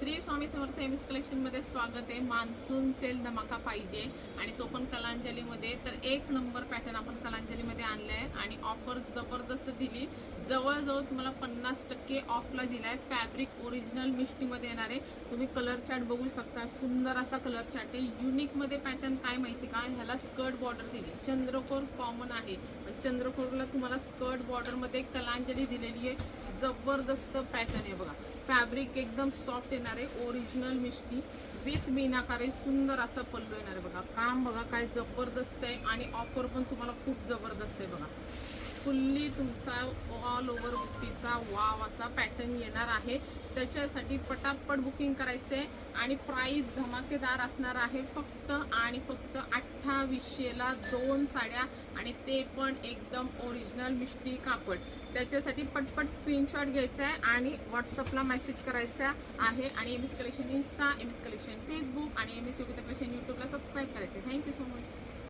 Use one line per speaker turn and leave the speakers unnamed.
Shri Swami Samarth MS collection मध्ये स्वागत आहे। मान्सून सेल धमाका पाहिजे आणि तो पण कलांजली मध्ये। तर एक नंबर पॅटर्न आपण कलांजली मध्ये आणलाय आणि ऑफर जबरदस्त दिली। जवळजवळ तुम्हाला 50% ऑफला दिलाय। फॅब्रिक ओरिजिनल मिष्टी मध्ये येणार आहे। तुम्ही कलर चार्ट बघू शकता, सुंदर असा कलर चार्ट आहे। युनिक मध्ये पॅटर्न काय माहिती का, ह्याला स्कर्ट बॉर्डर दिली। चंद्रकोर कॉमन आहे, चंद्रकोरला तुम्हाला स्कर्ट बॉर्डर मध्ये कलांजली दिलेली आहे। जबरदस्त पॅटर्न आहे बघा। फॅब्रिक एकदम सॉफ्ट येणार आहे, ओरिजिनल मिष्टी विथ मीनाकारी सुंदर असा पल्लू येणार आहे बघा। काम बघा काय जबरदस्त आहे आणि ऑफर पण तुम्हाला खूप जबरदस्त आहे बघा। फुल्ली तुमचा ऑल ओव्हर बुट्टीचा वाव असा पॅटर्न येणार आहे। त्याच्यासाठी पटापट बुकिंग करायचंय आणि प्राइस धमाकेदार असणार आहे। फक्त आणि फक्त 2800ला 2 साड्या आणि ते पण एकदम ओरिजिनल मिष्टी कापड। त्याच्यासाठी पटपट स्क्रीनशॉट घ्यायचा आहे आणि व्हॉट्सअपला मेसेज करायचा आहे। आणि MS collection Insta, MS collection Facebook आणि एमएस योगिता कलेक्शन यूट्यूब